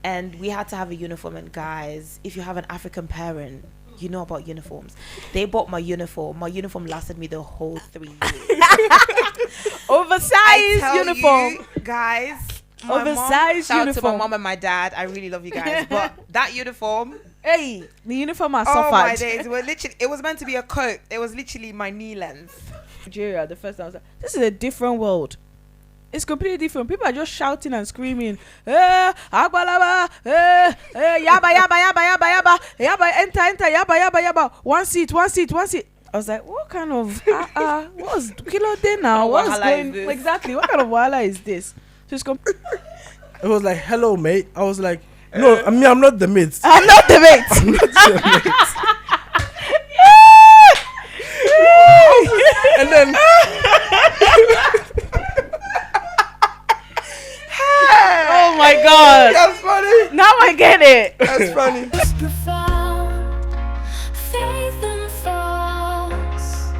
and we had to have a uniform. And guys, if you have an African parent, you know about uniforms. They bought my uniform. My uniform lasted me the whole 3 years. Oversized uniform, guys. Oversized Shout out to my uniform. mom and my dad. I really love you guys. But that uniform, Hey, the uniform has oh my suffered. days, it was meant to be a coat. It was literally my knee length. Nigeria, the first time I was like, this is a different world. It's completely different. People are just shouting and screaming. Agbalaba, yaba, yaba, yaba, yaba, yaba, yaba, enter, yaba, yaba, yaba. One seat. I was like, what kind of, what's kilo day now? What What's wahala is going, this? exactly, what kind of wahala is this? So it's It was like, hello, mate. I was like, no, I mean, I'm not the mate. I'm not the mate. I'm not the mate. And then, Oh my God. that's funny. Now I get it. That's funny. Profound faith unfolds.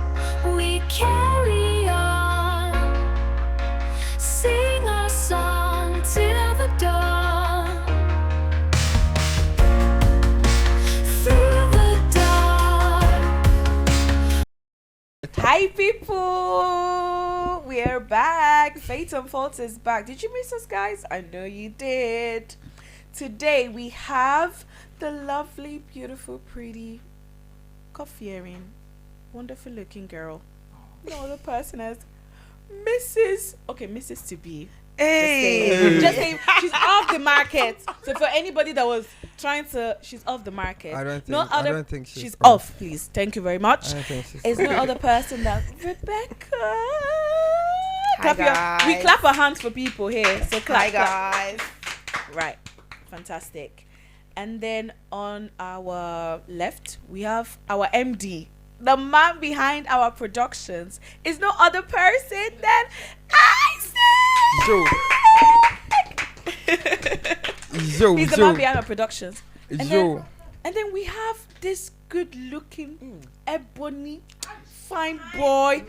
We carry on, sing our song till the dawn. Through the dark. Hi people, we are back. Fate Unfolds is back. Did you miss us, guys? I know you did. Today we have the lovely, beautiful, pretty, coffee-earing, wonderful looking girl. No other person as Mrs. to be. Hey. Just saying, she's off the market. So for anybody that was trying to, she's off the market. I don't think. No I other. don't think She's off. off, please. Thank you very much. I don't think she's. It's no other person than Rebecca. Hi, We guys. clap our hands for people here. So clap. Hi guys. Right. Fantastic. And then on our left, we have our MD. The man behind our productions is no other person than Isaac. Yo, He's the man behind our productions. And yo. And then we have this good-looking, ebony, fine boy.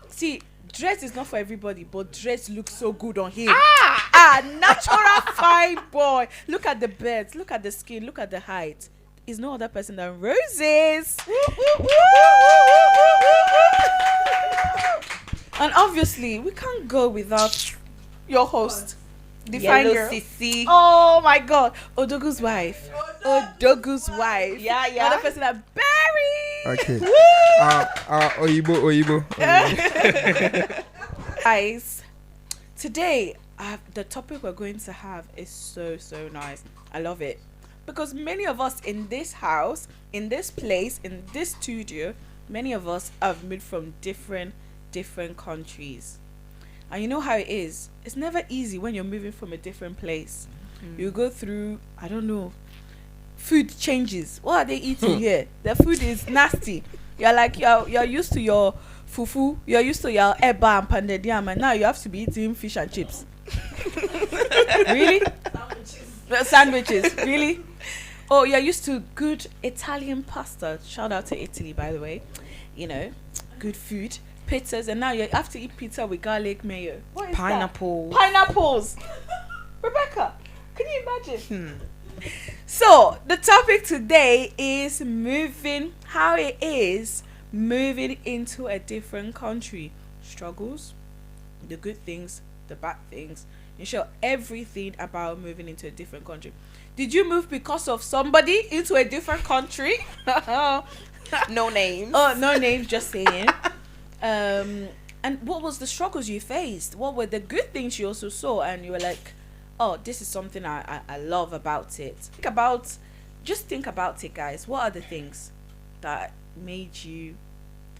See, dress is not for everybody, but dress looks so good on him. Natural fine boy. Look at the birds, look at the skin, look at the height. Is no other person than Roses. And obviously, we can't go without your host, the fine Yellow girl. Sissy. Oh my God, Odogu's wife. Odogu's wife. Yeah, yeah. Other person that Barry. Okay. Oyibo. Guys, today the topic we're going to have is so nice. I love it because many of us in this house, in this place, in this studio, many of us have moved from different countries. And you know how it is. It's never easy when you're moving from a different place. You go through, I don't know, food changes. What are they eating here? The food is nasty. You're like, you're used to your fufu, you're used to your eba and pounded yam, and now you have to be eating fish and chips. Really? Sandwiches. Really? Oh, you're used to good Italian pasta. Shout out to Italy, by the way. You know, good food. Pizzas, and now you have to eat pizza with garlic mayo. What is Pineapple. that? Pineapples. Rebecca, can you imagine? So the topic today is how it is moving into a different country. Struggles, the good things, the bad things. You show everything about moving into a different country. Did you move because of somebody into a different country? No names. Oh, no names, just saying. And what was the struggles you faced? What were the good things you also saw and you were like, oh, this is something I love about it. Just think about it, guys. What are the things that made you,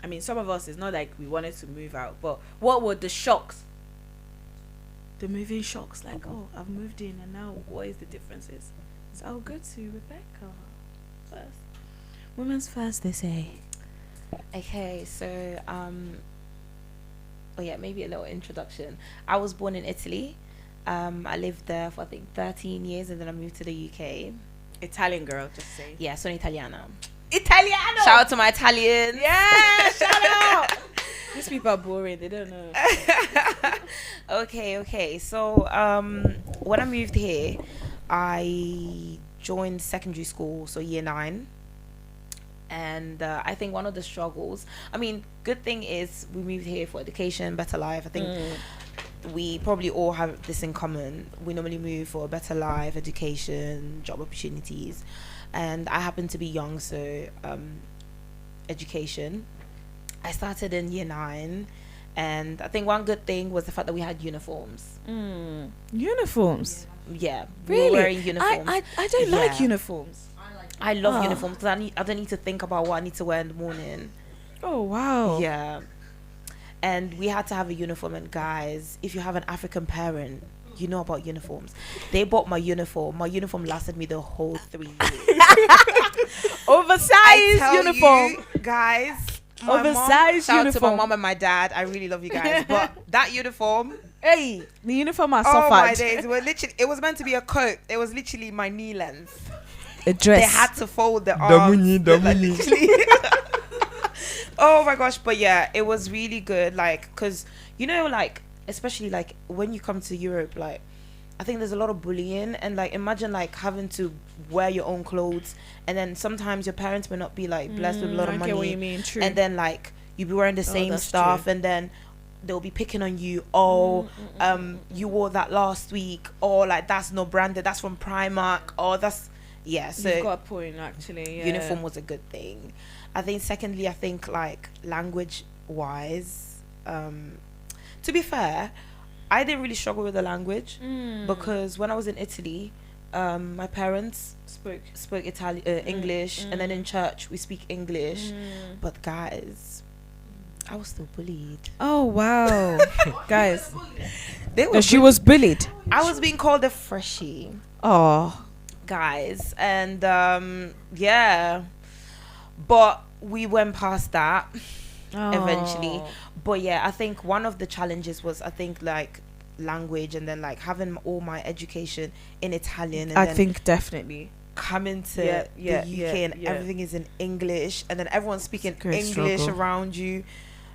I mean, some of us, it's not like we wanted to move out, but what were the shocks? The moving shocks, like, oh, I've moved in and now what is the differences? So I'll go to Rebecca first. Women's first, they say. Okay, so maybe a little introduction. I was born in Italy. I lived there for I think 13 years, and then I moved to the UK. Italian girl, just say. Yeah, sono italiana. Italiano. Shout out to my Italians. Yeah, shout out. These people are boring. They don't know. Okay. So, when I moved here, I joined secondary school, so year 9. And I think one of the struggles, I mean, good thing is we moved here for education, better life. I think we probably all have this in common. We normally move for a better life, education, job opportunities. And I happen to be young, so education. I started in year 9, and I think one good thing was the fact that we had uniforms. Uniforms. Yeah, Really? we were wearing uniforms. I don't like Yeah. uniforms. I love Ah. uniforms because I don't need to think about what I need to wear in the morning. Oh wow. Yeah, and we had to have a uniform. And guys, if you have an African parent, you know about uniforms. They bought my uniform. My uniform lasted me the whole 3 years. Oversized uniform. you, guys. My mom, Oversized shout out to my uniform. mom and my dad. I really love you guys, but that uniform. Hey, the uniform has Oh my suffered. days! It was meant to be a coat. It was literally my knee length. A dress. They had to fold the arms. Damuni. literally. Oh my gosh, but yeah, it was really good. Like, cause like, especially like when you come to Europe, like, I think there's a lot of bullying, and like, imagine like having to wear your own clothes, and then sometimes your parents may not be like blessed with a lot of I money, get what you mean. True. and then like you be wearing the same that's stuff, true. and then they'll be picking on you. Oh, you wore that last week, or like that's not branded, that's from Primark, or that's so you've got a point, actually. Yeah. uniform was a good thing. I think secondly, I think like language wise, to be fair, I didn't really struggle with the language because when I was in Italy, my parents spoke Italian, English, and then in church we speak English. But guys, I was still bullied. Oh wow, guys. They were She was bullied. I was being called a freshie, Oh. guys, and but we went past that eventually. But yeah, I think one of the challenges was, I think, like language, and then like having all my education in Italian, and I then think definitely. coming to Yeah, the UK and yeah. everything is in English, and then everyone's speaking great English struggle. around you,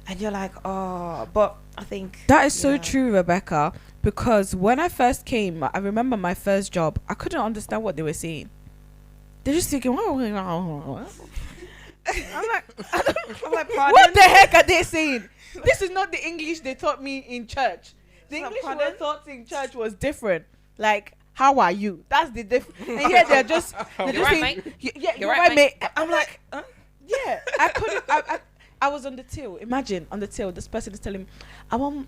and you're like, oh. But I think That is so yeah. true, Rebecca, because when I first came, I remember my first job, I couldn't understand what they were saying. They're just thinking, I'm like, pardon? what the heck are they saying? This is not the English they taught me in church. The English we were Pardon? taught in church was different. Like, how are you? That's the difference. And here they're just You're saying, right, mate. Yeah, you're right, right, mate. I'm like, huh? Yeah, I couldn't. I was on the till. Imagine on the till, this person is telling me, I'm on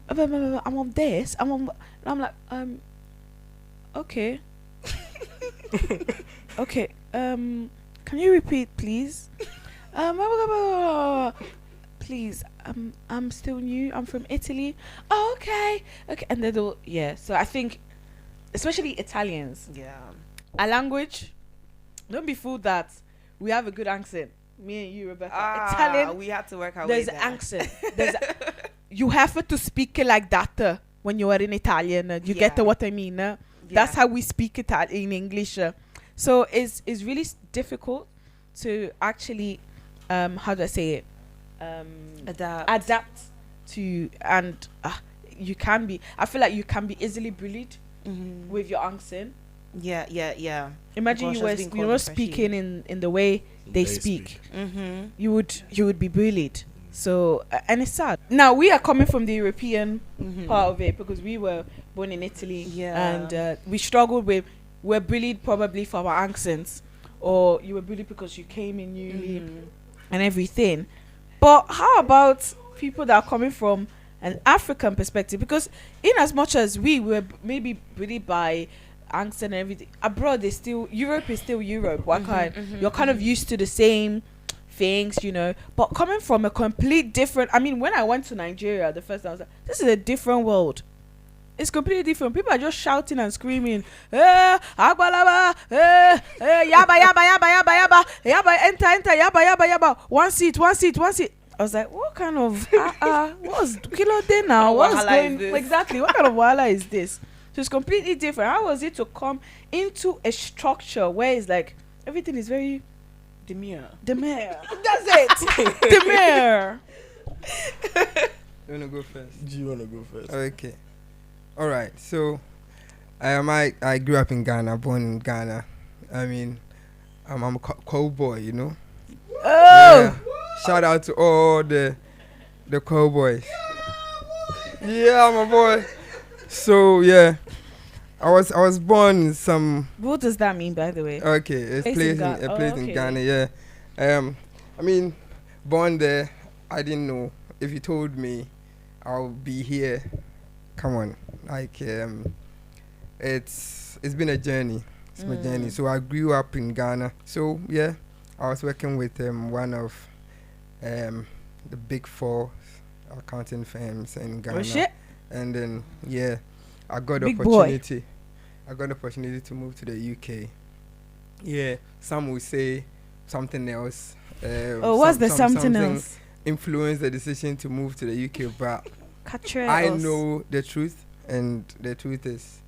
this. I'm like, okay, okay. Can you repeat, please? Please. I'm still new. I'm from Italy. Oh, okay. And then so I think, especially Italians, Yeah. our language. Don't be fooled that we have a good accent. Me and you, Rebecca. Italian. We had to work our There's way there. accent. You have to speak like that when you are in Italian. You get Yeah. what I mean? That's how we speak in English. So it's really difficult to actually, how do I say it? Adapt to, and you can be. I feel like you can be easily bullied with your accent. Yeah. Imagine Gosh, you I were was being called a freshie. speaking in the way they speak. You would be bullied. So and it's sad. Now we are coming from the European part of it because we were born in Italy, and we struggled with. We're bullied probably for our accents, or you were bullied because you came in newly and everything. But how about people that are coming from an African perspective? Because in as much as we were maybe bullied by angst and everything, abroad Europe is still Europe. You're kind of used to the same things, but coming from a complete different, I mean, when I went to Nigeria the first time, I was like, this is a different world. It's completely different. People are just shouting and screaming, Agbalaba, yaba, yaba, enter, yaba, one seat. I was like, what kind of what's kilo day now? What's Wahala going is this? exactly? What kind of wahala is this? So it's completely different. How was it to come into a structure where it's like everything is very Demure. demure? That's it. Demure. You wanna go first? Do you wanna go first? Okay. All right. So, I grew up in Ghana, born in Ghana. I mean, I'm a cowboy, you know. Oh, Yeah. Shout out to all the cowboys. Yeah, my boy. So yeah, I was born in some. what does that mean, by the way? Okay, it's Place in place in Ga- a oh, place okay. in Ghana. Yeah. I mean, born there. I didn't know. If you told me, I'll be here. Come on, like it's been a journey. It's my journey. So I grew up in Ghana. So yeah, I was working with one of the big four accounting firms in Ghana. Oh shit. And then yeah, I got the Big boy. opportunity. I got the opportunity to move to the UK. Yeah, some will say something else. Oh, what's the something else? Influenced the decision to move to the UK, but Catcher I us. know the truth, and the truth is,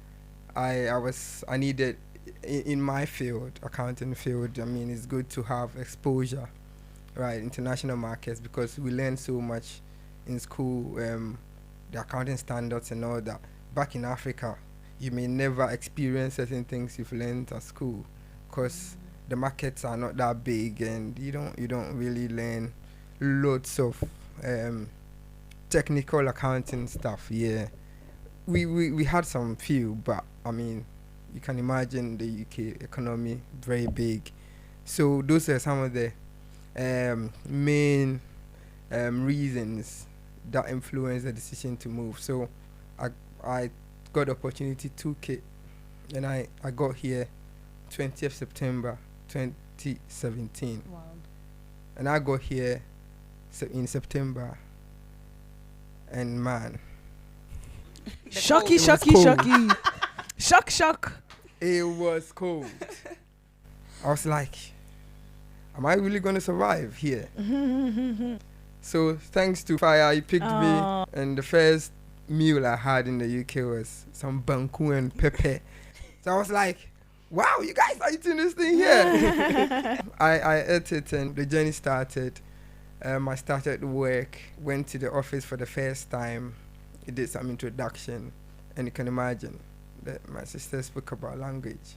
I needed in my field, accounting field. I mean, it's good to have exposure, right, international markets, because we learn so much in school, the accounting standards and all that. Back in Africa, you may never experience certain things you've learned at school, because the markets are not that big, and you don't really learn loads of technical accounting stuff. Yeah, we had some few, but I mean, you can imagine the UK economy very big. So those are some of the main reasons that influenced the decision to move. So I got the opportunity, took it, and I got here 20th September 2017. Wow. And I got here in September, and man, Shocky, was shocky, cold. shocky. Shock. it was cold. I was like, am I really going to survive here? So thanks to Fire, he picked Aw. me, and the first meal I had in the UK was some banku and pepper. So I was like, wow, you guys are eating this thing here. I ate it, and the journey started. I started work, went to the office for the first time. It did some introduction, and you can imagine that my sister spoke about language.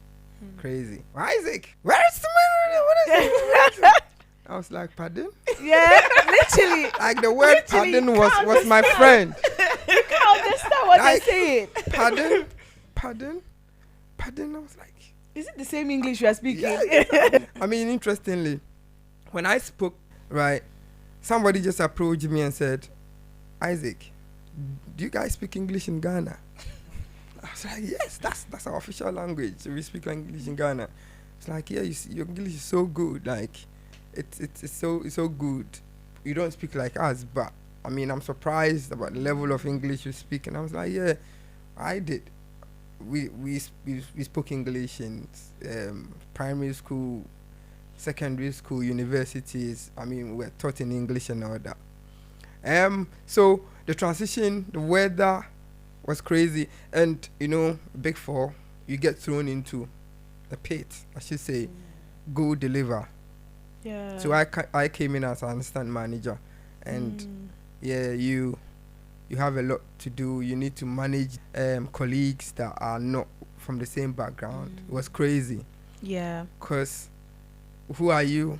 Crazy. Isaac, where is the man? What is it? I was like, pardon? Yeah, literally. Like the word Literally, pardon you was can't my friend. You can't understand what Like- they're saying. Pardon. I was like, Is it the same English you are speaking? yeah. I mean, interestingly, when I spoke, right, somebody just approached me and said, Isaac, do you guys speak English in Ghana? I was like, yes, that's our official language. We speak English in Ghana. It's like, yeah, your English is so good. Like, it's so good. You don't speak like us, but I mean, I'm surprised about the level of English you speak. And I was like, yeah, I did. We spoke English in primary school, secondary school, universities. I mean, we were taught in English and all that. So the transition, the weather was crazy, and you know, Big Four, you get thrown into a pit, I should say, go deliver. Yeah. So I came in as an assistant manager, and yeah, you have a lot to do. You need to manage colleagues that are not from the same background. It was crazy, Yeah. because who are you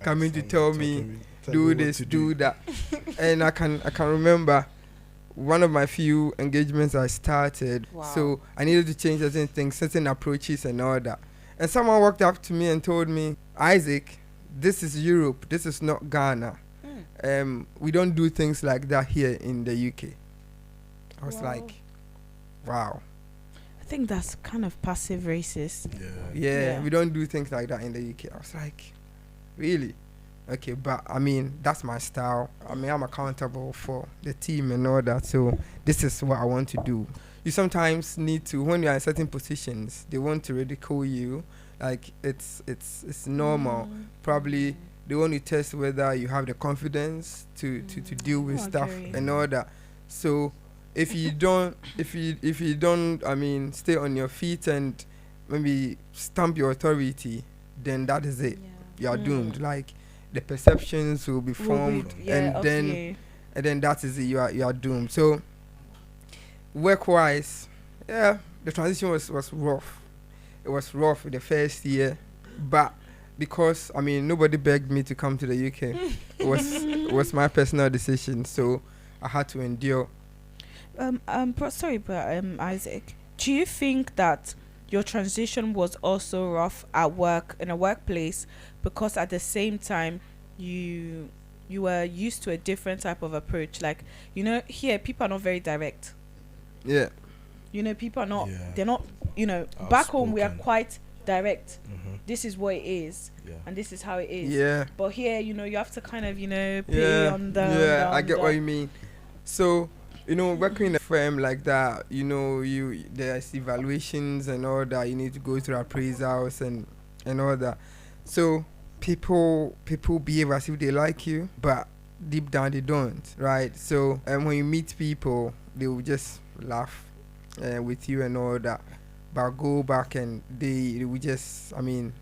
coming to tell me do this, do that? And I can remember one of my few engagements I started. Wow. So I needed to change certain things, certain approaches and all that. And someone walked up to me and told me, Isaac, this is Europe, this is not Ghana. We don't do things like that here in the UK. I was Wow. like, wow. I think that's kind of passive racist. Yeah, we don't do things like that in the UK. I was like, really? Okay, but I mean, that's my style. I mean, I'm accountable for the team and all that. So this is what I want to do. You sometimes need to, when you're in certain positions, they want to ridicule you. Like, it's normal. Probably they want to test whether you have the confidence to deal with stuff Okay. and all that. So if you don't, if you don't, I mean, stay on your feet and maybe stamp your authority, then that is it. You are doomed. Like, the perceptions will be formed, and then and then that is it. You are doomed. So work wise, yeah, the transition was rough. It was rough the first year, but because I mean nobody begged me to come to the UK, it was my personal decision. So I had to endure. Isaac, do you think that your transition was also rough at work, in a workplace, because at the same time you were used to a different type of approach? Like, you know, here people are not very direct. Yeah. You know, people are not. Yeah. They're not. You know, back home we are Outspoken. quite direct. Mhm. This is what it is, Yeah. and this is how it is. Yeah. But here, you know, you have to kind of, you know, pay Yeah. on the. Yeah. I get what you mean. So, you know, working in a firm like that, you know, there's evaluations and all that. You need to go through appraisals and all that. So people behave as if they like you, but deep down they don't, right? So when you meet people, they will just laugh with you and all that, but go back and they will just, I mean,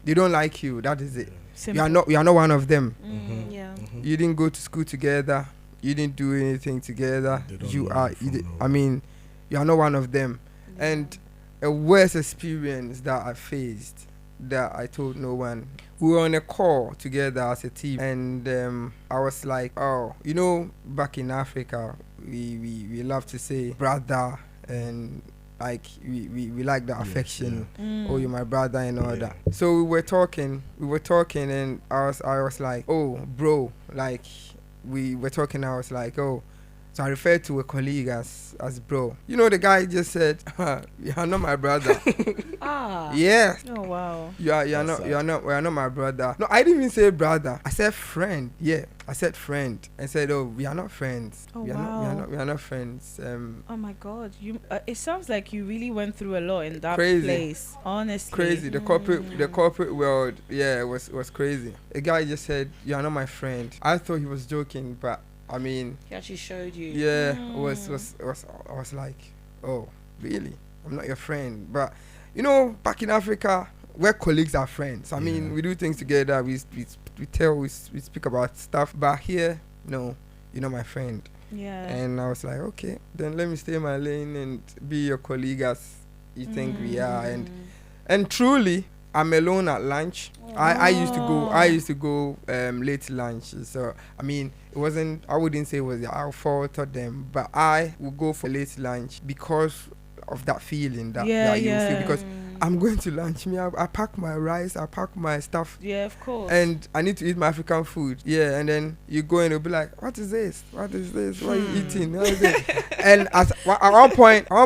they don't like you. That is it. You are not one of them. Mhm. Yeah. Mhm. You didn't go to school together. You didn't do anything together. They don't You know are. you from nowhere. I mean, you are not one of them. And a worst experience that I faced that I told no one. We were on a call together as a team, and I was like, oh, you know, back in Africa, we love to say brother, and like we like the Yeah, affection. Mm. Oh, you're my brother and all Yeah. that. So we were talking, and I was like, oh, bro, like we were talking. I was like, oh, so I referred to a colleague as bro. You know, the guy just said, you're not my brother. Ah. Yeah, Oh wow. we are not my brother. No, I didn't even say brother. I said friend. Yeah, I said friend. I said, oh, we are not friends. Oh, we are not friends. Oh my God. You. It sounds like you really went through a lot in that Crazy. place. Honestly. Crazy. The corporate world, yeah, was crazy. A guy just said, you are not my friend. I thought he was joking, but I mean, He actually showed you. yeah, I was like, oh, really? I'm not your friend. But you know, back in Africa, where colleagues are friends. I mean, Yeah. we do things together. We speak about stuff. But here, no, you're not my friend. Yeah. And I was like, okay, then let me stay in my lane and be your colleague as you think we are. And truly, I'm alone at lunch. I used to go late lunch. So I mean, it wasn't. I wouldn't say it was our fault or them, but I would go for late lunch because of that feeling that you feel. Because I'm going to lunch. I pack my rice. I pack my stuff. Yeah, of course. And I need to eat my African food. Yeah, and then you go and you'll be like, what is this? What is this? What are you eating? What is it? And at one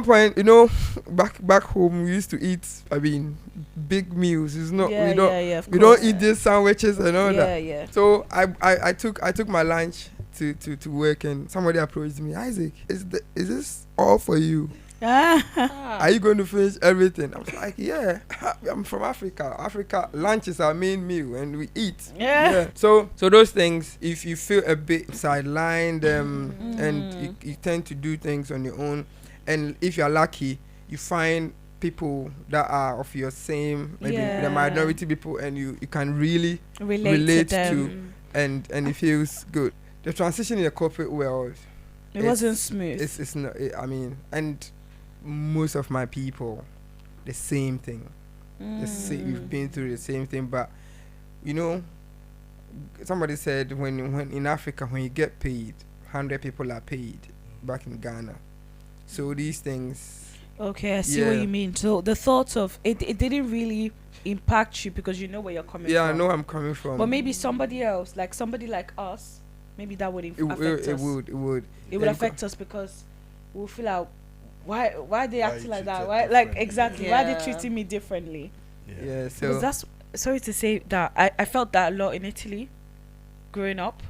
point, you know, back home we used to eat, I mean, big meals. It's not yeah, we don't yeah, of we course. don't eat these sandwiches and all Yeah, that. yeah. So I took my lunch to work, and somebody approached me, Isaac, is this all for you? Are you going to finish everything? I was like, yeah, I'm from Africa. Lunch is our main meal and we eat. Yeah. So those things, if you feel a bit sidelined and you tend to do things on your own, and if you're lucky, you find people that are of your same, maybe the minority people, and you can really relate to them. and it feels good. The transition in the corporate world, It wasn't smooth. it's not, I mean, and most of my people, the same thing. We've been through the same thing, but you know, somebody said when in Africa, when you get paid, 100 people are paid back in Ghana. So these things. Okay, I see what you mean. So the thoughts of it didn't really impact you because you know where you're coming from. Yeah, I know where I'm coming from. But maybe somebody else, like somebody like us, maybe that would affect us. It would. It would affect us because we'll feel like, why are they Why acting you like that? treated Why, like, differently, exactly. yeah. Why are Yeah. they treating me differently? Yeah. Because So that's, sorry to say that I felt that a lot in Italy, growing up.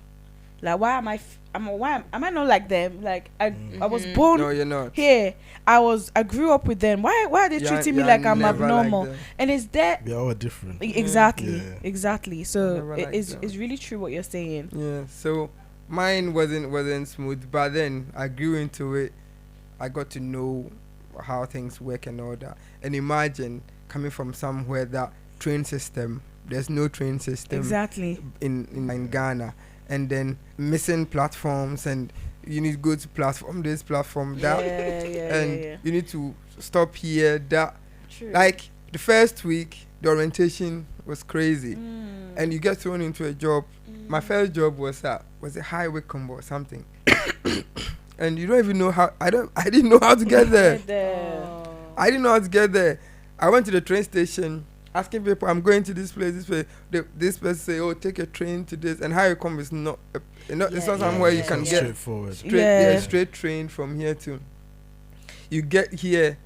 Like, why am I not like them? Like, I was born no, you're not. here. I grew up with them. Why are they treating me like I'm never abnormal? them. And it's there. We are all different. Exactly. Yeah. Exactly. So Never it like is them. it's really true what you're saying. Yeah, so mine wasn't smooth, but then I grew into it. I got to know how things work and all that. And imagine coming from somewhere that there's no train system Exactly. in Ghana, and then missing platforms, and you need to go to platform this, platform that, and you need to stop here, that. True. Like the first week, the orientation was crazy, and you get thrown into a job. My first job was a highway combo or something, and you don't even know how. I didn't know how to get there. I didn't know how to get there. I went to the train station asking people, I'm going to this place, this place. This person say, oh, take a train to this. And highway combo is not, it's not somewhere you can get straightforward. straight train from here to. You get here.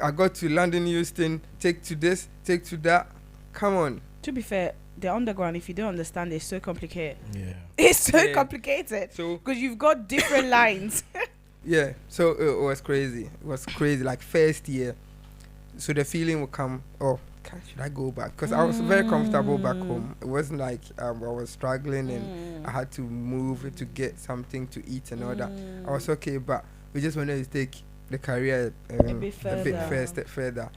I got to London, Euston, take to this, take to that. Come on. To be fair, the underground, if you don't understand, it's so complicated. Yeah. It's so Yeah. complicated So because you've got different lines. yeah, so it was crazy. It was crazy. Like first year, so the feeling would come. Oh, should I go back? Because I was very comfortable back home. It wasn't like I was struggling and I had to move to get something to eat and all that. I was okay, but we just wanted to take the career A bit further.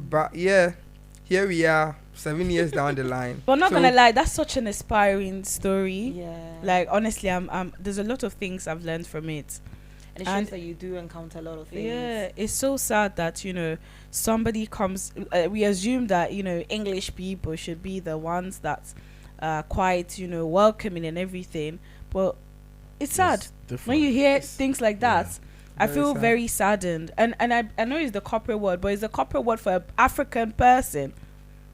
But yeah, here we are, 7 years down the line. But not So- gonna lie, that's such an inspiring story. Yeah. Like honestly, I'm there's a lot of things I've learned from it. and it and- shows that you do encounter a lot of things. Yeah, it's so sad that somebody comes. We assume that English people should be the ones that quite welcoming and everything, but it's sad when you hear things like that. I Very feel sad. very saddened, and I know it's the corporate word, but it's the corporate word for an African person.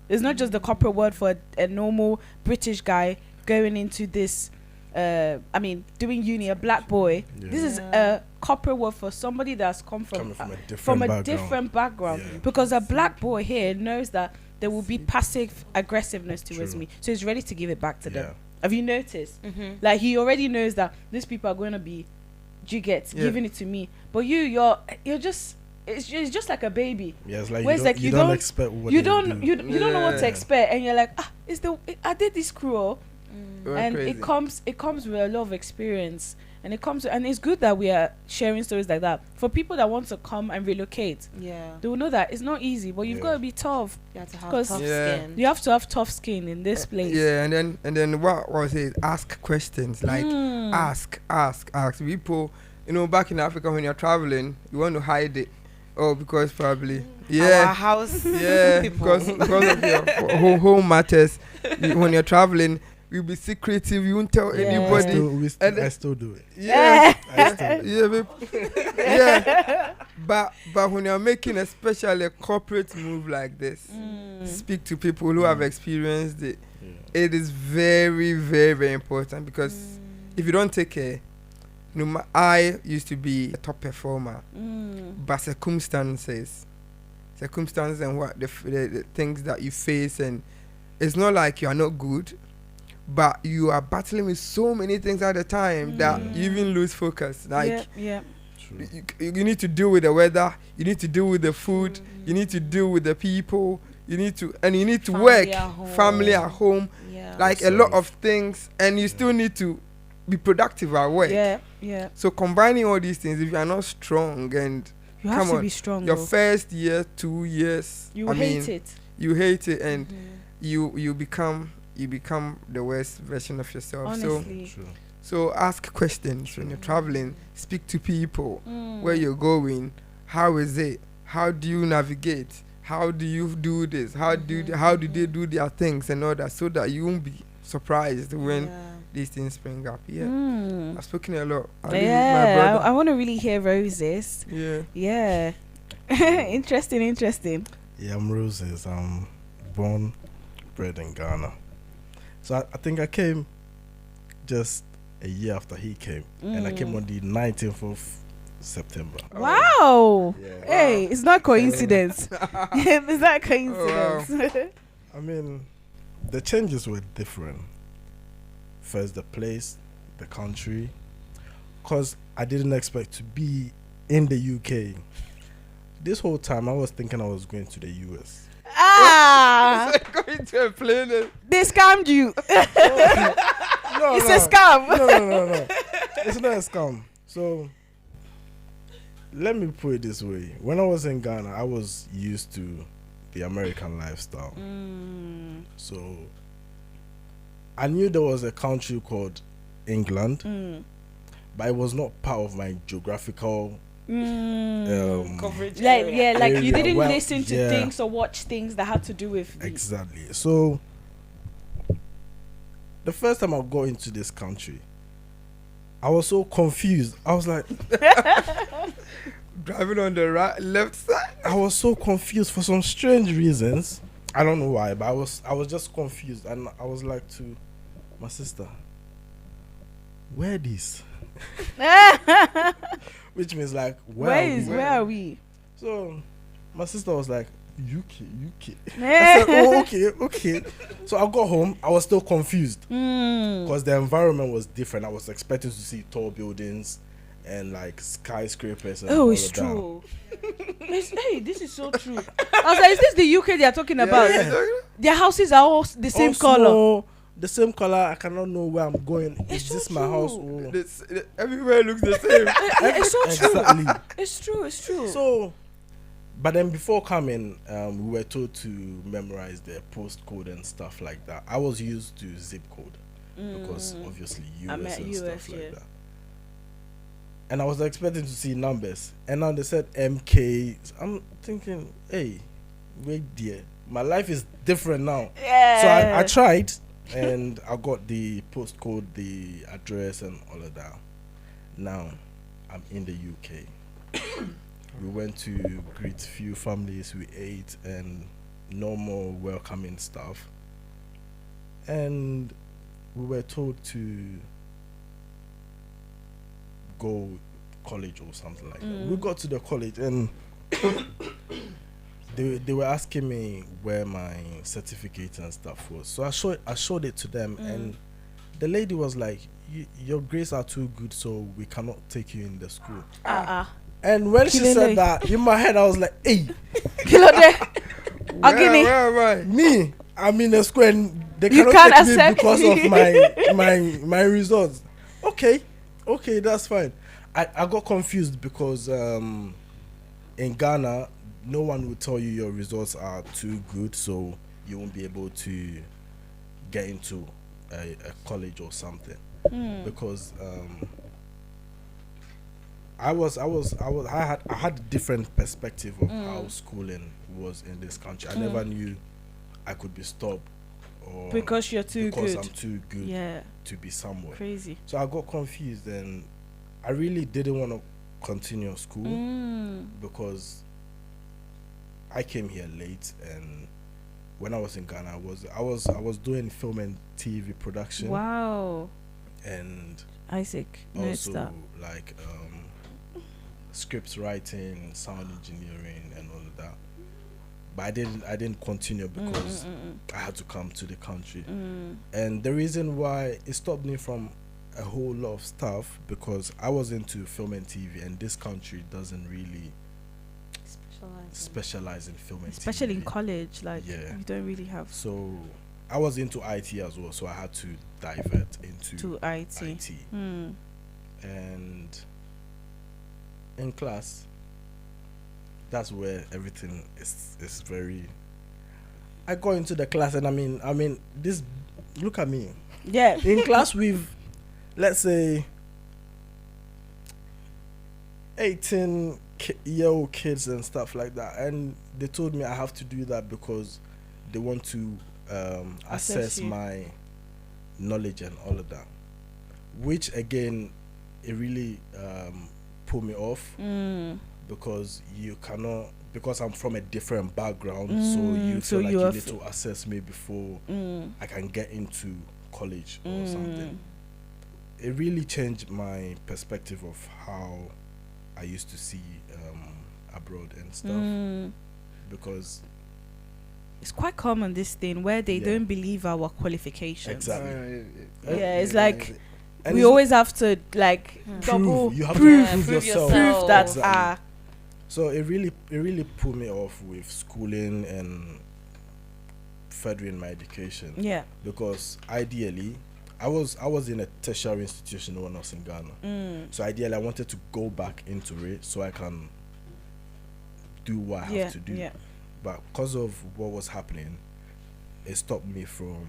It's not just the corporate word for a normal British guy going into this. Doing uni, a black boy. Yeah. This is Yeah. a corporate word for somebody that's come from Coming from a different from a background. different background. Yeah. Because a black boy here knows that there will be passive aggressiveness towards True. me, so he's ready to give it back to Yeah. them. Have you noticed? Mm-hmm. Like he already knows that these people are going to be, Yeah. giving it to me. But you're just it's just like a baby. Yeah, it's like Where's you like don't, you you don't don't- expect what You they don't do. you don't know what to Yeah. expect, and you're like, I did this cruel, It was and crazy. it comes with a lot of experience, and and it's good that we are sharing stories like that for people that want to come and relocate. Yeah. They will know that it's not easy, but you've Yeah. got to be tough. You have to have 'Cause- tough Yeah. skin. You have to have tough skin in this place. Yeah, and then what was it? Ask questions, like Mm. ask. People, back in Africa when you're traveling, you want to hide it. Oh, because probably Our yeah, house. yeah, people. because of your home matters. When you're traveling, you'll be secretive. You won't tell Yeah. anybody. And I still do it. Yeah, I still do it. yeah. But when you're making especially a corporate move like this, Mm. speak to people who have experienced it. Yeah. It is very, very, very important because if you don't take care, I used to be a top performer, but circumstances and what the things that you face, and it's not like you are not good, but you are battling with so many things at a time that you even lose focus. Like yeah. True. you need to deal with the weather, you need to deal with the food, you need to deal with the people, you need to Family work, at home. family at home, Yeah. like a lot of things, and you still need to be productive at work. Yeah. So combining all these things, if you are not strong, and You have Come to on, be strong. your though. first year, 2 years, You I hate mean, it. you hate it, and Mm-hmm. you become the worst version of yourself. Honestly. True. So ask questions when you're traveling. Speak to people. Mm. Where you're going, how is it, how do you navigate, how do you do this, how do they do their things and all that, so that you won't be surprised when these things spring up. Mm. I've spoken a lot. I'll leave it with my Yeah, brother. I want to really hear Roses. Yeah. Yeah. Interesting. Yeah, I'm Roses. I'm born, bred in Ghana. So I think I came just a year after he came, and I came on the 19th of September. Wow. Yeah. Hey, it's not coincidence. It's not coincidence. I mean, the changes were different. First, the place, the country, because I didn't expect to be in the UK. This whole time, I was thinking I was going to the US. Ah, Going to a plane. they scammed you. No, It's a scam. No. It's not a scam. So, let me put it this way. When I was in Ghana, I was used to the American lifestyle. Mm. So, I knew there was a country called England, Mm. but it was not part of my geographical. Coverage. Like area. like you area. didn't Well, listen to yeah. things or watch things that had to do with the- Exactly. So the first time I got into this country, I was so confused. I was like, Driving on the left side. I was so confused for some strange reasons. I don't know why, but I was just confused, and I was like to my sister, "Where this?" Which means like, where are we? So my sister was like, UK. I said, oh, okay. So I got home. I was still confused because the environment was different. I was expecting to see tall buildings and like skyscrapers. And all It's of that. true. Hey, this is so true. I was like, is this the UK they are talking about? Yeah. Their houses are all the same All color. small, the same color. I cannot know where I'm going. It's Is so this my true. house? Or Everywhere looks the same. It's so true. exactly. It's true. So, but then before coming, we were told to memorize the postcode and stuff like that. I was used to zip code because obviously US I'm at and US, stuff yeah. like that. And I was expecting to see numbers, and now they said MK. I'm thinking, hey, wait there, my life is different now. Yeah. So I tried, and I got the postcode, the address, and all of that. Now I'm in the UK. We went to greet few families, we ate, and normal welcoming stuff. And we were told to go college or something like that. We got to the college, and they were asking me where my certificate and stuff was. So I showed it to them, and the lady was like, your grades are too good, so we cannot take you in the school. And when she Kilele. said that, in my head I was like, hey, Where? me, I'm in the school and they You cannot can't take me accept because me. of my results. Okay, that's fine. I got confused because in Ghana, no one will tell you your results are too good, so you won't be able to get into a college or something. Because I had a different perspective of how schooling was in this country. I never knew I could be stopped or Because you're too because good. I'm too good Yeah. to be somewhere. Crazy. So I got confused, and I really didn't want to continue school because I came here late, and when I was in Ghana, I was doing film and TV production, Wow. and Isaac. No, it's also that. like script writing, sound engineering, and all of that. But I didn't continue because I had to come to the country. And the reason why it stopped me from a whole lot of stuff, because I was into film and TV, and this country doesn't really specialize in film and Especially TV. in college, like Yeah. you don't really have So I was into IT as well, so I had to divert into to IT. IT. And in class, that's where everything is very. I go into the class, and I mean this. Look at me. Yeah. In class with, let's say, 18-year-old kids and stuff like that, and they told me I have to do that because they want to assess you. my knowledge and all of that, which again, it really put me off because you cannot, because I'm from a different background, so you so feel like you you are need to assess me before I can get into college or something. It really changed my perspective of how I used to see abroad and stuff, because It's quite common, this thing where they Yeah. don't believe our qualifications. Exactly. Yeah, it's like and we it's always have to like double prove, you have prove, to prove prove yourself. yourself. prove that Exactly. So it really put me off with schooling and furthering my education, yeah. because ideally I was in a tertiary institution when I was in Ghana. So ideally I wanted to go back into it so I can do what I have to do. Yeah. But because of what was happening, it stopped me from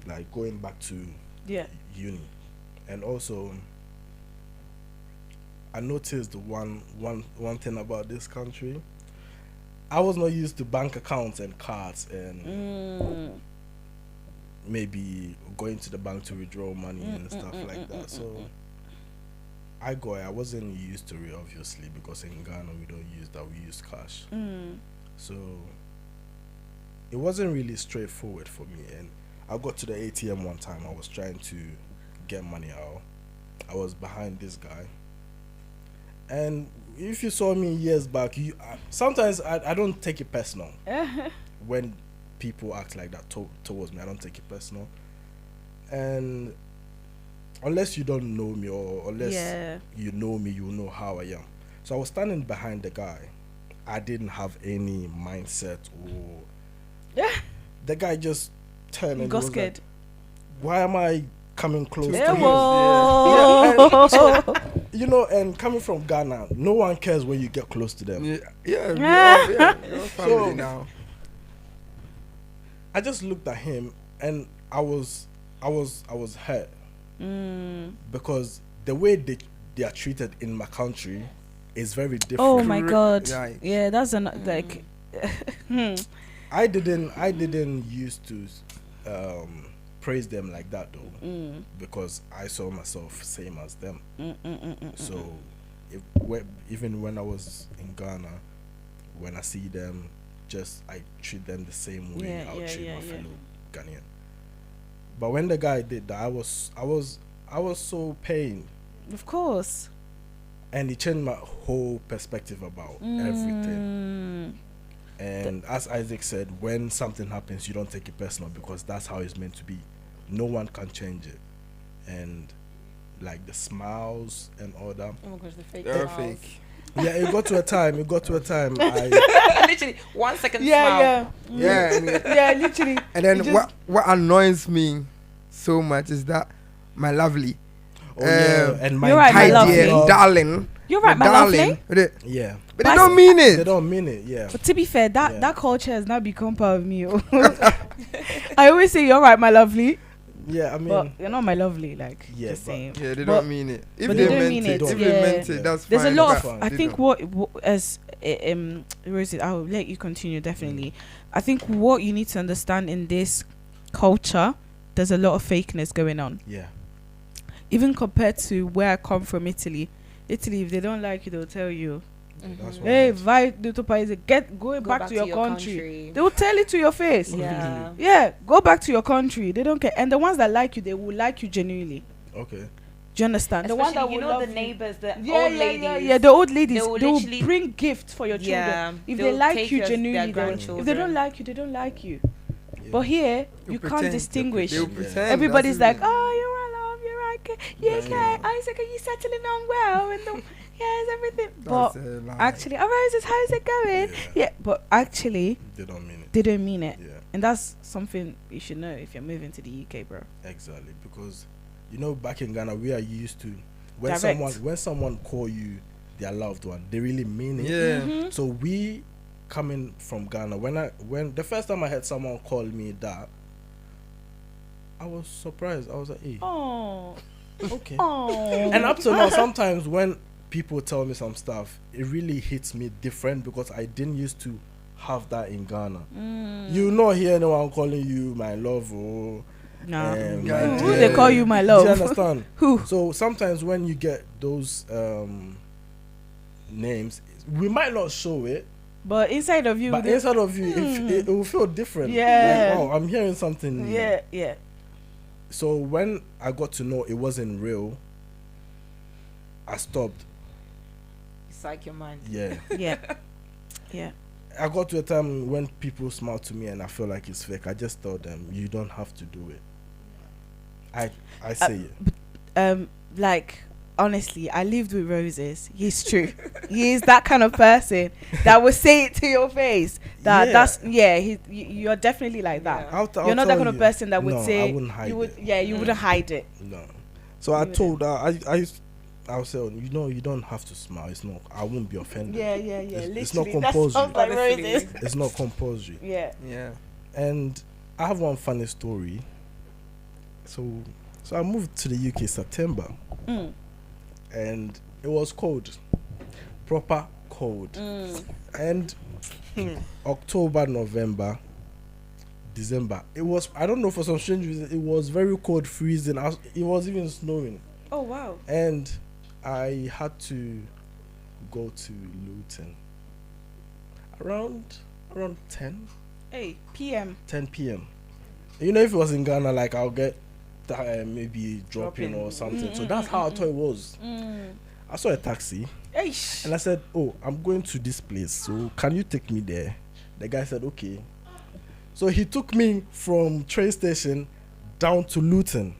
like going back to Yeah. uni And also, I noticed one thing about this country. I was not used to bank accounts and cards and maybe going to the bank to withdraw money and stuff like that. So I wasn't used to it, obviously, because in Ghana we don't use that, we use cash. So it wasn't really straightforward for me. And I got to the ATM one time. I was trying to get money out. I was behind this guy. And if you saw me years back, sometimes I don't take it personal. When people act like that towards me, I don't take it personal. And unless you don't know me, or unless you know me, you know how I am. So I was standing behind the guy. I didn't have any mindset, or the guy just turned and got was scared. like, "Why am I coming close Yeah, to him?" whoa. So, you know, and coming from Ghana, no one cares when you get close to them. You're family So- now. I just looked at him and I was hurt because the way they are treated in my country is very different. Oh my God. Right. Yeah, that's like. I didn't used to praise them like that though, because I saw myself same as them. So even when I was in Ghana, when I see them, I treat them the same way I would treat my fellow Ghanaian. But when the guy did that, I was so pained, Of course. and it changed my whole perspective about everything. And as Isaac said, when something happens, you don't take it personal, because that's how it's meant to be. No one can change it. And like the smiles and all that. Oh my gosh, the fake They're smiles. fake. Yeah, it got to a time. Literally 1 second smile. Yeah. Yeah, and, Yeah, literally. and then It just- what annoys me so much is that my lovely, and my You're right, my hi lovely. dear, darling, You're right, my darling, lovely. Yeah, but they don't mean they it. don't mean it. Yeah, But to be fair, that Yeah. that culture has now become part of me. I always say you're right, my lovely, yeah. I mean, but you're not my lovely. Like Yeah, just but- saying. Yeah, they But- don't mean it. If but they, they don't meant mean it, it, if yeah. they meant it, that's There's fine. a lot that's of. fine. I They think don't. as Rosie, I'll let you continue definitely. I think what you need to understand in this culture, there's a lot of fakeness going on. yeah, Even compared to where I come from, Italy, if they don't like you, they'll tell you, that's what "Hey, it is. vai do teu país, go back to your country." They will tell it to your face. Yeah. Yeah, go back to your country. They don't care. And the ones that like you, they will like you genuinely. Okay. Do you understand? The one that Especially, you will know, love the you. neighbors, the Yeah, old yeah, ladies. yeah. The old ladies, They will they will literally- bring gifts for your children. Yeah, If they they'll like take you you as their genuinely, they will. If they don't grandchildren. like you, they don't like you. Yeah. But here, They'll you pretend, can't distinguish. They'll Yeah. pretend. Everybody's that's like, it. "Oh, you're right, love. You're right. Yeah, okay. Isaac, are you settling on well? And the, yes, everything." But That's a lie. actually, oh, Roses, how's it going? Yeah. Yeah, but actually, They don't mean it. they don't mean it. Yeah, And that's something you should know if you're moving to the UK, bro. exactly. Because you know, back in Ghana, we are used to when Direct. someone call you their loved one, they really mean it. Yeah. Mm-hmm. So we coming from Ghana, when the first time I had someone call me that, I was surprised. I was like, "Hey, Oh, okay." oh. And up to now, sometimes when people tell me some stuff, it really hits me different because I didn't used to have that in Ghana. You not hear anyone calling you my love or Nah. Yeah, Who yeah. they call you my Do love? you understand? Who? So sometimes when you get those names, we might not show it, But inside of you, but they- inside of you, it will feel different. Yeah. Like, wow, I'm hearing something new. yeah, yeah. So when I got to know it wasn't real, I stopped. Psych your mind. Yeah. Yeah. Yeah. I got to a time when people smile to me and I feel like it's fake. I just tell them, you don't have to do it. I say it. Like honestly, I lived with Roses. He's true. He is that kind of person that will say it to your face. You're definitely like that. Yeah. You're not that tell kind of you. person that would No, say I wouldn't hide you would. it. Yeah, you wouldn't hide it. No. So I You told her, I'll say, you know, you don't have to smile. It's not. I won't be offended. Yeah, yeah, yeah. It's not Literally, that compulsory. sounds like Honestly. Roses. It's not compulsory. Yeah. Yeah. And I have one funny story. So So I moved to the UK September, Mm. and it was cold, proper cold. And October, November, December, it was, I don't know, for some strange reason, it was very cold, freezing. It was even snowing, Oh wow. and I had to go to Luton around 10 Hey, PM. p.m. You know, if it was in Ghana, like I'll get maybe dropping or something. So that's how I thought it was. I saw a taxi Hey. and I said, "Oh, I'm going to this place. So can you take me there?" The guy said, "Okay." So he took me from train station down to Luton.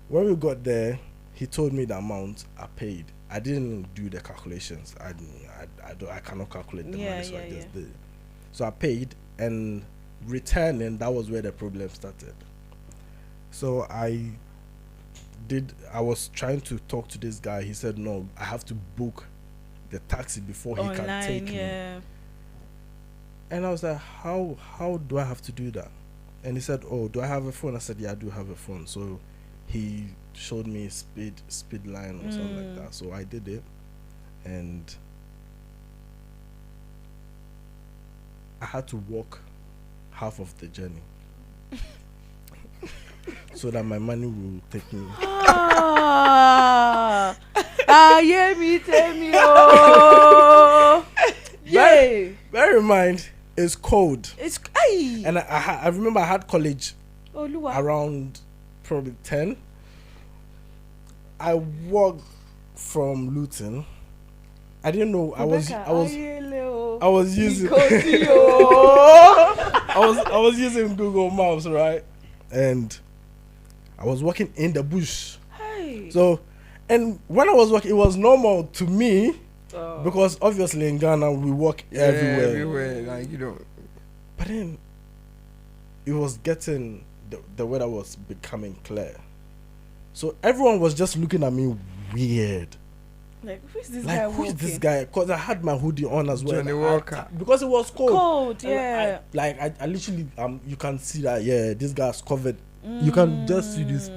When we got there, he told me the amount I paid. I didn't do the calculations. I cannot calculate the money, so I just did. So I paid, and returning, that was where the problem started. So I was trying to talk to this guy. He said, "No, I have to book the taxi before he can take me." And I was like, how do I have to do that? And he said, "Oh, do I have a phone?" I said, "Yeah, I do have a phone." So he showed me speed line or something like that. So I did it, and I had to walk half of the journey so that my money will take me. Yeah, me tell me. Oh, yay! Bear in mind, it's cold, It's hey. and I remember I had college Oh, Lua. around probably 10. I walked from Luton. I didn't know I was using I was using Google Maps, right? And I was walking in the bush. Hey. So, and when I was walking, it was normal to me Oh. because obviously in Ghana we walk everywhere. Everywhere, like you know. But then it was getting, the weather was becoming clear. So everyone was just looking at me weird. Like, who's this guy Like, who's walking? this guy? Because I had my hoodie on as well. Johnny Walker. Because it was cold. Cold, And yeah. I literally, you can see that, yeah, this guy's covered. You can just see this.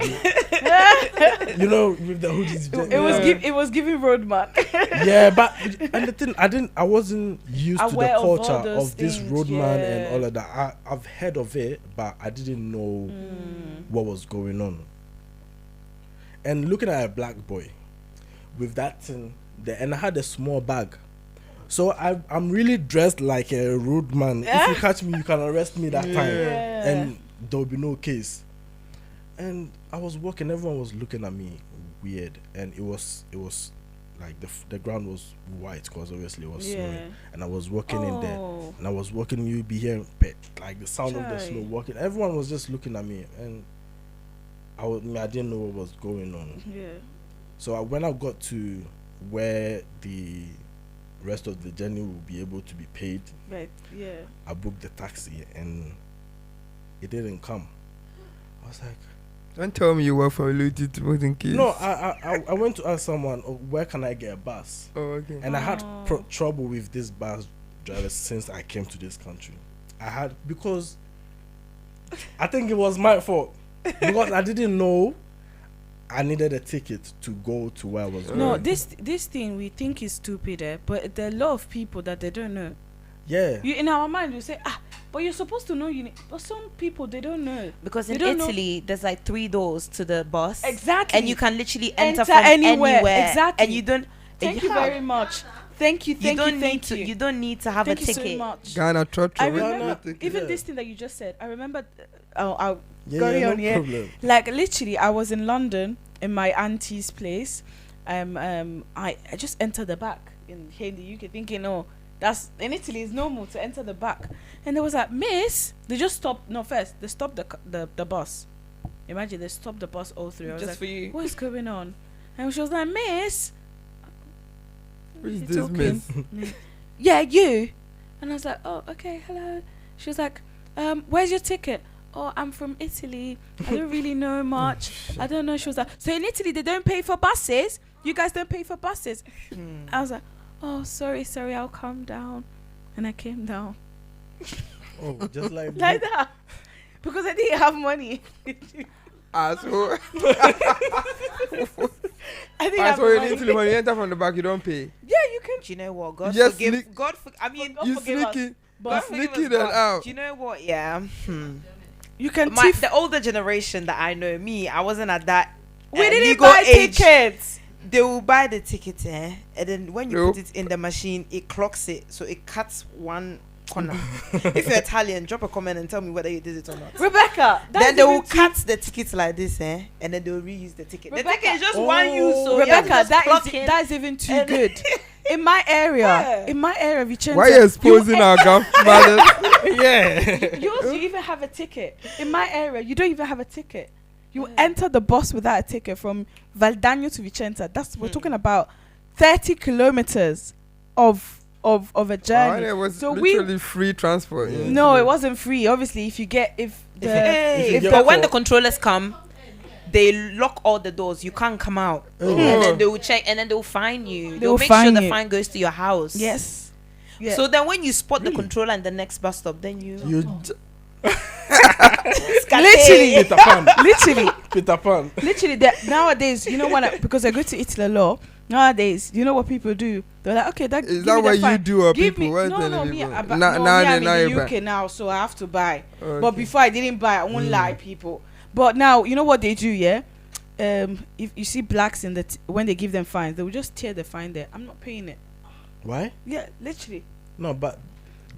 You know, with the hoodies. It was giving roadman. Yeah, but, and the thing, I wasn't used to the Aware of all culture those of this things, roadman yeah. and all of that. I've heard of it, but I didn't know what was going on. And looking at a black boy with that thing there, and I had a small bag. So I'm really dressed like a roadman. If you catch me, you can arrest me that time. Yeah. And there'll be no case. And I was walking, everyone was looking at me weird. And it was like the ground was white because obviously it was snowing. And I was walking in there. Oh. And I was walking, you'd be hearing like the sound of the Chai. snow walking. Everyone was just looking at me. And I didn't know what was going on. Yeah. So when I got to where the rest of the journey will be able to be paid, Right. Yeah. I booked the taxi and it didn't come. I was like, Don't tell me you were from Luton to Milton Keynes. no, I went to ask someone, "Oh, where can I get a bus?" Oh, okay. And I had trouble with this bus driver since I came to this country. Because I think it was my fault because I didn't know I needed a ticket to go to where I was going. No, this thing we think is stupid, but there are a lot of people that they don't know. Yeah. You in our mind we say, but you're supposed to know but some people they don't know. Because They in don't know- Italy, there's like 3 doors to the bus. Exactly. And you can literally enter, Enter from anywhere. anywhere. Exactly. And you don't. Thank you very much. Thank you, thank you, thank you. You don't need to have Thank a you ticket. so much. Ghana trot. I remember even Yeah. this thing that you just said. I remember. I'll Yeah, carry yeah, on no here. problem. Like literally, I was in London in my auntie's place. I just entered the back here in the UK, thinking, oh, that's in Italy. It's normal to enter the back, and there was like, Miss. They just stopped. No, first they stopped the bus. Imagine they stopped the bus all through. I was Just like, for you. what is going on? And she was like, Miss. Who's You this talking? miss? Yeah, you. And I was like, oh, okay, hello. She was like, where's your ticket? Oh, I'm from Italy. I don't really know much. I don't know. She was like, so in Italy they don't pay for buses? You guys don't pay for buses? I was like, oh, sorry, I'll calm down. And I came down. Oh, just like Like that. Because I didn't have money. So, I think I'm so in right. Italy, when you enter from the back, you don't pay. Yeah, you can. Do you know what? God Yes, forgive. sneak- God for, I mean, God You forgive us. sneaky, But you forgive us, sneaky then God. out. Do you know what? Yeah. You can The older generation that I know, me, I wasn't at that. We didn't legal buy age. tickets. They will buy the ticket, and then when you Nope. put it in the machine, it clocks it, so it cuts one corner. If you're Italian, drop a comment and tell me whether you did it or not. Rebecca, Then they will cut the ticket like this, and then they will reuse the ticket. The Rebecca- ticket is just Oh. one use, so you have to Rebecca, just clock in. that is even too and- good. In my area, Yeah. Vicenza, Why are you exposing our grandmothers? Yeah. you even have a ticket. In my area, you don't even have a ticket. You enter the bus without a ticket from Valdagno to Vicenza. We're talking about 30 kilometers of a Oh, journey. it was So we- literally free transport. Yeah. No, it wasn't free. Obviously, if if you Hey, get but when caught- the controllers come, they lock all the doors. You can't come out, Oh. and then they will check, and then they will fine you. They'll will make sure fine the you. fine goes to your house. Yes. Yeah. So then, when you spot the Really? controller in the next bus stop, then you You Literally. Peter Pan. literally, Peter Pan. literally, nowadays, you know what? Because I go to Italy a lot. Nowadays, you know what people do? They're like, okay, that Is give that me what the you fine. do or Give people? me What no, telling no, me. people? I, Now- no, now me, they- I'm now in you the buy. UK now, so I have to buy. But Okay. before I didn't buy. I won't lie, people. But now, you know what they do? Yeah. If you see blacks in when they give them fines, they will just tear the fine there. I'm not paying it. Why? Yeah, literally. No, but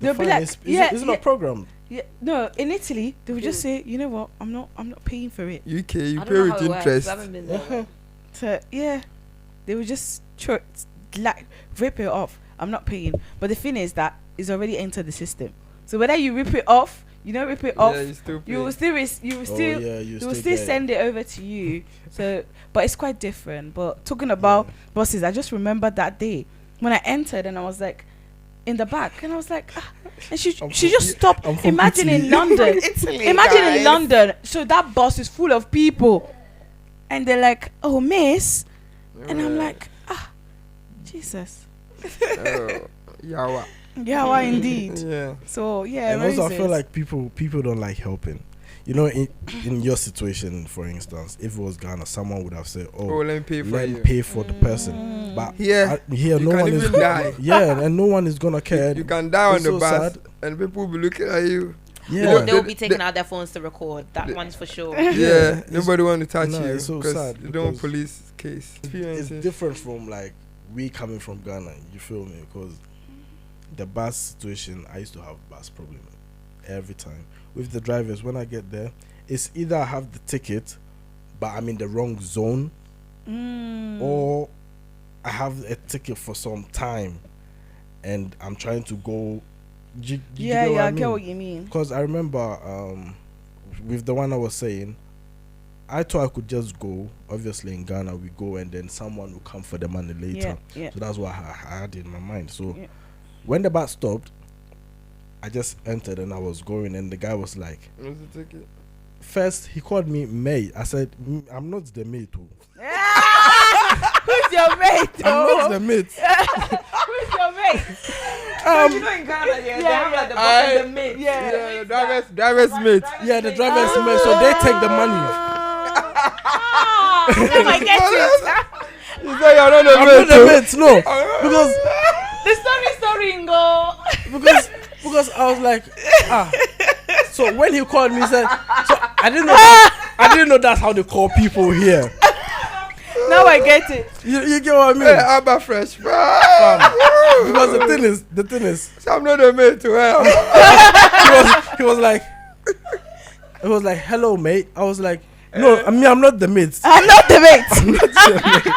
They'll be fine like, is, yeah, it's yeah. not programmed. Yeah, no. In Italy, they will just say, you know what? I'm not paying for it. UK, you I pay don't know with how it works. interest. I haven't been there. So yeah, they will just like rip it off. I'm not paying. But the thing is that it's already entered the system. So whether you rip it off, you don't rip it off. Yeah, you still pay. You will still, you will still, Oh, yeah, they will still get it. send it over to you. So, but it's quite different. But talking about Yeah. buses, I just remember that day when I entered and I was like in the back, and I was like, and she I'm she from- just stopped. I'm from Imagine Italy. in London, Italy, imagine in guys. London. So that bus is full of people, and they're like, "Oh, miss," and I'm like, Jesus, Oh, yawa. yeah, why indeed. Yeah. So yeah, And also, I feel raises. like people don't like helping. You know, in your situation, for instance, if it was Ghana, someone would have said, Oh, "Oh, let me pay for let me you. pay for the person." But Here, here, you no can one is. even die. Yeah, and no one is gonna care. You can die on It's the so bus, sad. and people will be looking at you. Yeah, They will be The- taking out their phones to record. That one's for sure. Yeah, it's- nobody want to touch no, you it's so because sad you don't want because police case. it's Experiences. different from like we coming from Ghana. You feel me? Because the bus situation, I used to have bus problem every time with the drivers. When I get there, it's either I have the ticket, but I'm in the wrong zone, or I have a ticket for some time, and I'm trying to go. yeah, yeah, I get what you mean. Because I remember with the one I was saying, I thought I could just go. Obviously, in Ghana, we go and then someone will come for the money later. Yeah, yeah. So that's what I had in my mind. So Yeah. when the bus stopped, I just entered and I was going, and the guy was like, What's the ticket? first he called me mate. I said, I'm not the mate. Oh. Who's your mate? I'm not the mate. Who's your mate? You know in Ghana, they have like the boss and the mate. Yeah, the driver's mate. Yeah, the driver's mate. So they take the money. Oh my God! You say you're not the I'm mate. not the mate. No, because The story, Ngo. because I was like, So when he called me, he said, so I didn't know that's how they call people here. Now I get it. You get what I mean? Hey, Abba Fresh. Because the thing is, So I'm not the mate to her. he was like, hello mate. I was like, no, I mean I'm not the mate. I'm not the mate. I'm not the mate.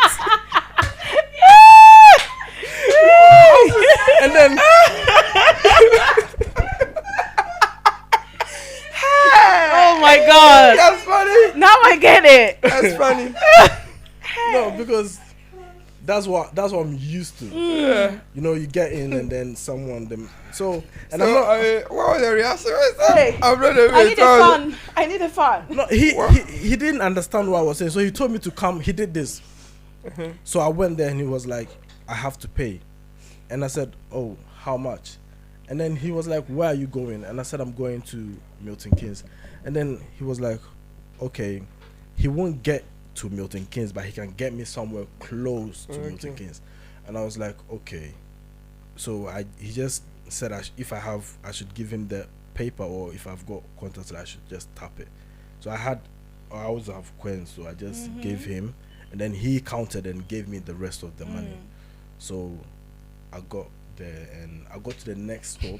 And then Oh my God. That's funny. Now I get it. That's funny. no, because that's what I'm used to. Yeah. You know, you get in and then someone them. So and So, I'm not. what was the reaction? Hey, I'm not the I mate. need a fun. I need a fun. No, he didn't understand what I was saying, so he told me to come. He did this, so I went there and he was like, "I have to pay," and I said, "Oh, how much?" And then he was like, "Where are you going?" And I said, "I'm going to Milton Keynes," and then he was like, "Okay," he won't get to Milton Keynes, but he can get me somewhere close to Okay. Milton Keynes. And I was like, okay. So he just said if I should give him the paper, or if I've got contacts, I should just tap it. So I also have coins, so I just gave him, and then he counted and gave me the rest of the money. So I got there, and I got to the next stop,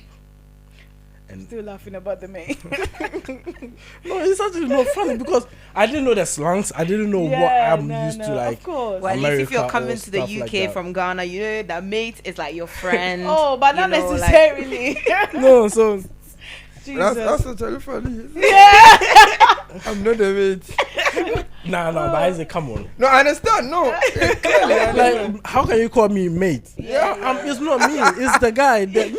and Still laughing about the mate. no, it's actually not funny because I didn't know the slangs. I didn't know what I'm used to, like. Of course. Well, at least if America you're or coming to the stuff UK like that. from Ghana, you know that mate is like your friend. Oh, but not you know, like- necessarily. No, so Jesus. That's actually funny. Yeah. I'm not a mate. nah, but Isaac, come on. No, I understand. No, clearly, I understand. Like, how can you call me mate? Yeah. It's not me. It's the guy. Maybe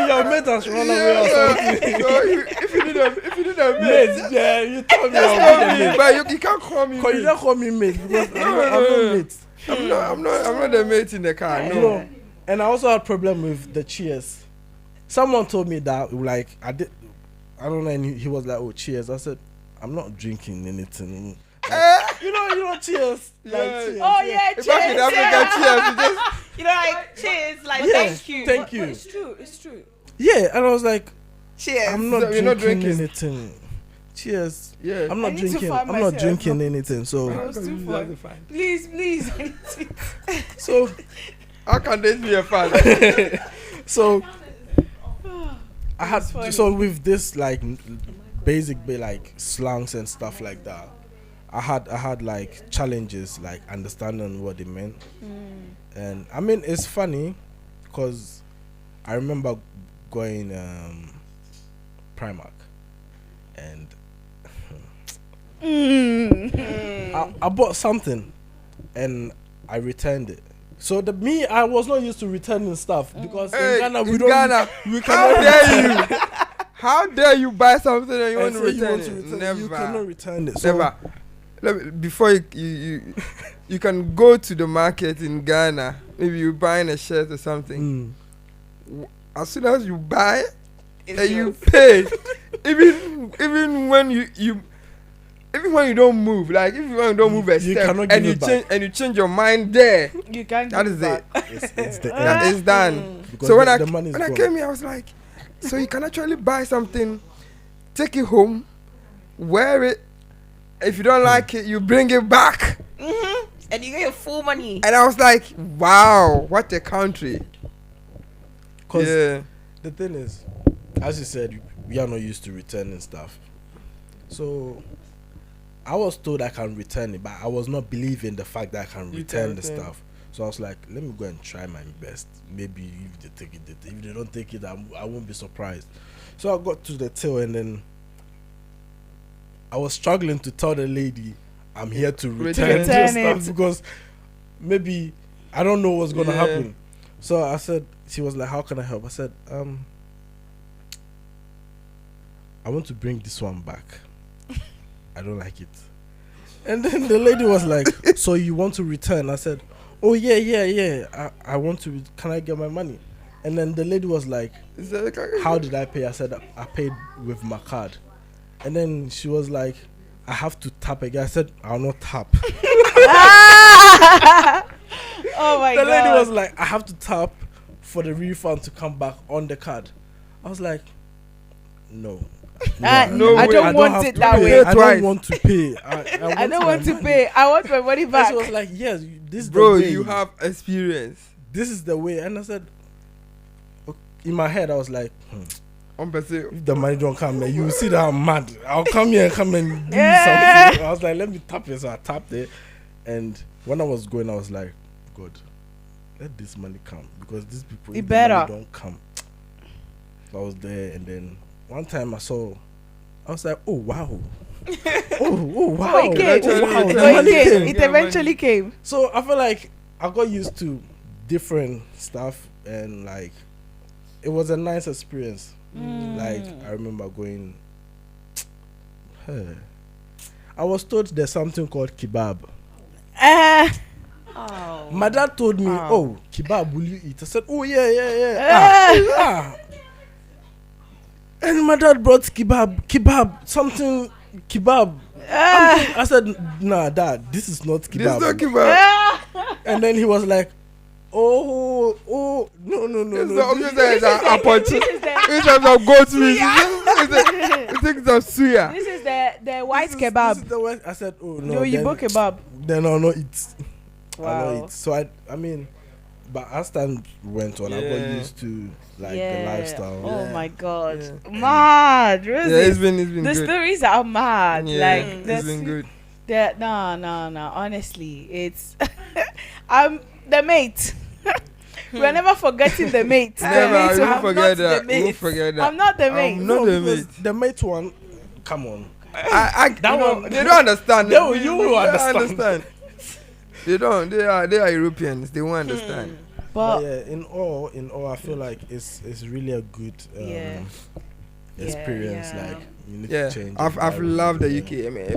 your mate has run away or something. So if you need a Mate, mate, yeah, you told me just I'm call not me. mate. But you can't call me. Cause you mate. don't call me mate because I'm No, not mate. I'm not the mate in the car. No. No. And I also had problem with the cheers. Someone told me that, like, I don't know, and he was like, oh, cheers. I said, I'm not drinking anything. Like, you know, cheers. Like, Yeah. cheers. Oh yeah, If back in Africa, cheers, you just You know, like cheers, like Yeah, thank you. thank But you. it's true. It's true. Yeah, and I was like, Cheers. I'm not So you're not drinking drinking? anything. Cheers. yeah. I'm I not need to drinking. find I'm not myself. drinking anything. So, It was too fun. Please. so, How can this be a fan? so I had That's funny. so with this like basic like slangs and stuff like that. I had like challenges like understanding what they meant, and I mean it's funny because I remember going Primark and I bought something and I returned it. So I was not used to returning stuff because Hey, in Ghana we in don't Ghana, we How cannot dare you? How dare you buy something and you and want to say you return want to it? return it. Never. You cannot return it. So Never. Before you can go to the market in Ghana, maybe you're buying a shirt or something. As soon as you buy It's and you yours. pay, even when even when you don't move, like if you don't move a You step cannot and give you it back. change and you change your mind there, You can't. that give is back. it. it's the That end. is done. Because So when the money is I gone. came here, I was like, so you can actually buy something, take it home, wear it. If you don't like it, you bring it back. And you get your full money. And I was like, wow, what a country. Because Yeah. the thing is, as you said, we are not used to returning stuff. So I was told I can return it, but I was not believing the fact that I can You return can the return. stuff. So I was like, let me go and try my best. Maybe if they take it, they take it. If they don't take it, I won't be surprised. So I got to the till and then I was struggling to tell the lady I'm here to return Return your stuff it. because maybe I don't know what's gonna Yeah. happen. So I said, she was like, how can I help? I said, I want to bring this one back. I don't like it. And then the lady was like, so you want to return? I said, oh yeah. I want to. Can I get my money? And then the lady was like, Is that how did I pay? I said, I paid with my card. And then she was like, I have to tap again. I said, I'll not tap. Oh my The god. lady was like, I have to tap for the refund to come back on the card. I was like, no. No I way. don't want have it to that pay. way. I Twice. don't want to pay. I don't want to my pay. I want my money money. And back. she was like, yes, this is Bro, the way. you have experience. This is the way. And I said, okay. In my head, I was like, if the money don't come here, you will see that I'm mad. I'll come here and come and do Yeah. something. I was like, let me tap it. So I tapped it. And when I was going, I was like, God, let this money come. Because these people, It if the money better. don't come. So I was there. And then one time I was like, oh, wow. oh, wow. Oh, it came. Eventually wow. it The came. money It came. came. It eventually came. So I feel like I got used to different stuff and like it was a nice experience. Like I remember going. I was told there's something called kebab. Oh. My dad told me, Oh. "Oh, kebab, will you eat?" I said, "Oh yeah." And my dad brought kebab, something kebab. I said, nah, Dad, this is not This kebab. talking about. And then he was like, oh, no. This no. is a apochi. This is a goat meat. This is a suya. This is the white This kebab. is the one. I said, oh no. No, you book kebab. Then I'll not eat. I'll Wow. not eat. So I mean, but as time went on, I got Yeah. used to like the lifestyle. Oh Yeah. my god. Yeah. Mad. Really? Yeah, it's been the good. stories are mad. Yeah, Like it's been good. no. Honestly, it's the mate. We're never forgetting the mate. The Never, mate. we won't I'm forget not that. the We won't mate. forget that. I'm not the mate. I'm not the because mate. the mate one, come on. That That one, one- they don't understand. No, you will don't understand. They don't. They are Europeans. They won't understand. But But yeah, in all, I feel like it's really a good Yeah. experience. Yeah. Like you need Yeah, to change. I've environment. loved the UK.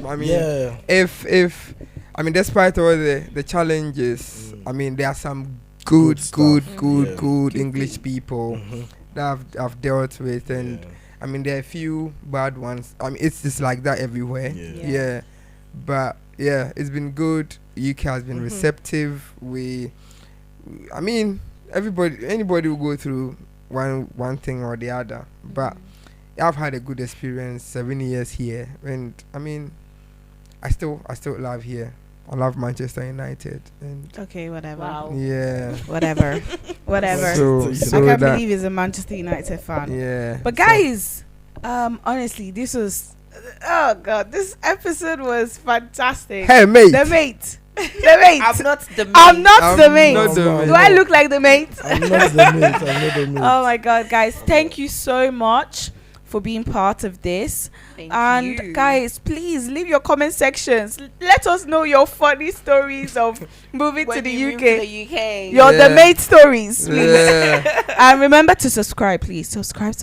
I mean, yeah. if I mean, despite all the challenges, Mm. I mean, there are some good Good stuff. Yeah. English people Mhm. that I've dealt with, and Yeah. I mean, there are a few bad ones. I mean, it's just like that everywhere. Yeah. Yeah. But yeah, it's been good. UK has been Mhm. receptive. I mean, anybody will go through one thing or the other. But I've had a good experience. 7 years here, and I mean, I still love here. I love Manchester United, and okay, whatever. Wow. yeah. Whatever. Whatever. So, I so can't that, believe he's a Manchester United fan. yeah. But so- guys, honestly, this was oh god, this episode was fantastic. hey mate, The mate. The mate. I'm not the mate. I'm not I'm the mate. not the No, mate. Do I look like the mate? I'm not the mate. I'm not the mate. Oh my god, guys, thank you so much for being part of this. Thank And you. guys, please leave your comment sections. Let us know your funny stories of moving When to the you UK. move to the UK. Your Yeah. the mate stories, please. Yeah. And remember to subscribe, please. Subscribe,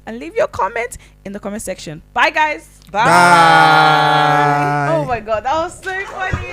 and leave your comment in the comment section. Bye, guys. Bye. Oh my god, that was so funny.